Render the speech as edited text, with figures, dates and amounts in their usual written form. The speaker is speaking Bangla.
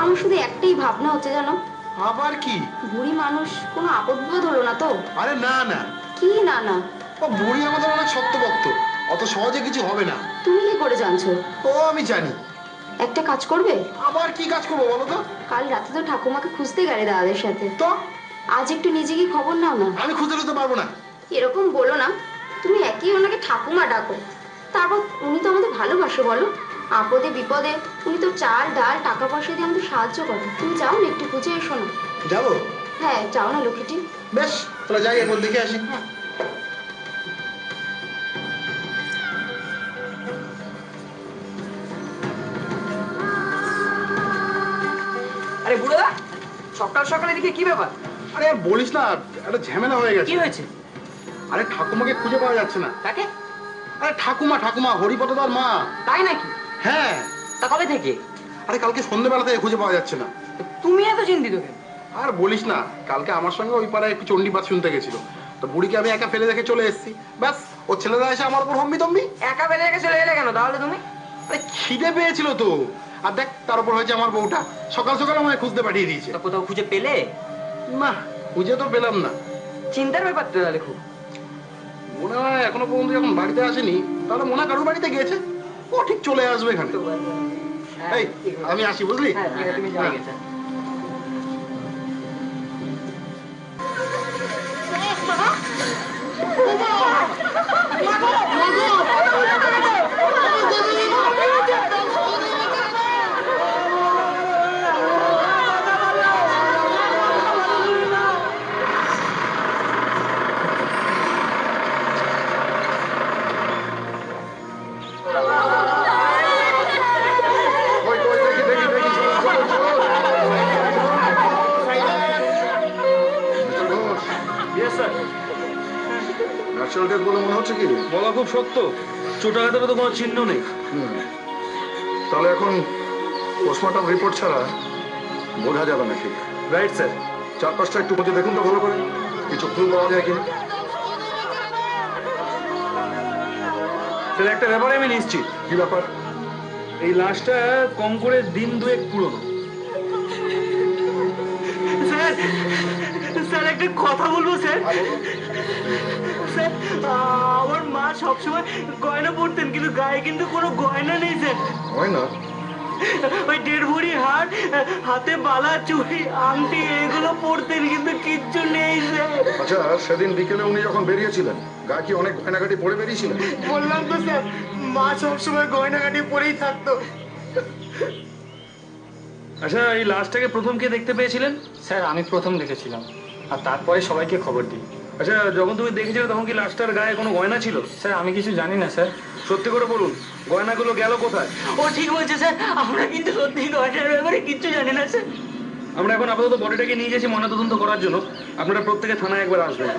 আমার শুধু একটাই ভাবনা হচ্ছে জানো। আবার কি? বুড়ি মানুষ, কোনো আপদ বিপদ হলো না তো? আরে না না। কি না না? ও বুড়ি আমাদের অনেক শক্তপোক্ত, অত সহজে কিছু হবে না। তুমি কি করে জানছো? ও আমি জানি। একটা কাজ করবে? আবার কি কাজ করবো বলো তো? কাল রাতে তো ঠাকুমাকে খুঁজতে গেলে দাদাদের সাথে, তো আজ একটু নিজে গিয়ে খবর নাও না। আমি খুঁজে নিতে পারবো না। এরকম বলো না, তুমি একই ওনাকে ঠাকুমা ডাকো। তারপর উনি তো আমাদের ভালোবাসে বলো, আপদে বিপদে উনি তো চাল ডাল টাকা পয়সা দিয়ে আমাদের সাহায্য করে। তুমি যাও না, একটু খুঁজে এসো না। যাবো? হ্যাঁ যাও না লক্ষ্মীটি। বেশ, তাহলে যাই, একবার দেখে আসি। হ্যাঁ। আরে বুড়োদা, সকাল সকালে দেখে কি ব্যাপার? আরে আর বলিস না, একটা ঝামেলা হয়ে গেছে। কি হয়েছে? আরে ঠাকুমাকে খুঁজে পাওয়া যাচ্ছে না। তাকে? আরে ঠাকুমা, ঠাকুমা হরিপদদার মা। তাই নাকি? হ্যাঁ। তা কবে থেকে? আরে কালকে সন্ধ্যেবেলা থেকে খুঁজে পাওয়া যাচ্ছে না। তুমি এত চিন্তিত কেন? আর বলিস না, কালকে আমার সঙ্গে ওই পাড়ায় একটু চণ্ডীপাঠ শুনতে গেছিল। তো বুড়িকে আমি একা ফেলে রেখে চলে এসেছি। ব্যাস, ওর ছেলেরা এসে আমার উপর হম্বি তম্বি। একা বেলে রেখে চলে এলে কেন তাহলে তুমি? আরে খিদে পেয়েছিল তো। আর দেখ, তার উপর হয়েছে আমার বউটা সকাল সকাল আমায় খুঁজতে পাঠিয়ে দিয়েছে। তা কোথাও খুঁজে পেলে? না, খুঁজে তো পেলাম না। চিন্তার ব্যাপার তো তাহলে খুব। মনে হয় এখনো পর্যন্ত যখন বাড়িতে আসেনি, তাহলে মনে হয় কারোর বাড়িতে গিয়েছে। ও ঠিক চলে আসবে এখানে। এই, আমি আসি, বুঝলি? হ্যাঁ ঠিক আছে, তুমি যাও গেছে। ওই, ওই, দেখি, দেখি, দেখি, চলো, চলো, চলো। Mister Ghosh, yes sir. Natural death বলে মনে হচ্ছে কি? বলা খুব শক্ত, চোটাঘাতের তো কোনো চিহ্ন নেই। তাহলে এখন পোস্টমর্টম রিপোর্ট ছাড়া বোঝা যাবে না ঠিক। Right sir. চারপাশটা একটু মধ্যে দেখুন তো ভালো করে, কিছু ক্লু পাওয়া যায় কিনা। স্যার একটা ব্যাপারে আমি নিশ্চিত। কি ব্যাপার? এই লাশটা কম করে দিন দুয়েক পুরনো। স্যার, স্যার একটা কথা বলবো স্যার। স্যার, আমার মা সবসময় গয়না পরতেন, কিন্তু গায়ে কিন্তু কোনো গয়না নেই স্যার। হয় না? ওই 1.5 ভরি হার, হাতে বালা চুড়ি আংটি এগুলো পরতেন, কিন্তু কিচ্ছু নেই স্যার। আচ্ছা, সেদিন বিকেলে উনি যখন বেরিয়েছিলেন, গায়ে কি অনেক গয়নাগাটি পরে বেরিয়েছিলেন? বললাম তো স্যার, মা সবসময় গয়নাগাটি পরেই থাকতো। আচ্ছা, এই লাশটাকে প্রথম কে দেখতে পেয়েছিলেন? স্যার আমি প্রথম দেখেছিলাম, আর তারপরে সবাইকে খবর দিই। আচ্ছা, যখন তুমি দেখেছিলে তখন কি লাশটার গায়ে কোনো গয়না ছিল? স্যার আমি কিছু জানি না স্যার। সত্যি করে বলুন, গয়নাগুলো গেল কোথায়? ও ঠিক বলছে স্যার, আমরা কিন্তু সত্যি গয়নার ব্যাপারে কিচ্ছু জানি না স্যার। আমরা এখন আপাতত বডিটাকে নিয়ে গেছি ময়নাতদন্ত করার জন্য। আপনারা প্রত্যেকে থানায় একবার আসবেন।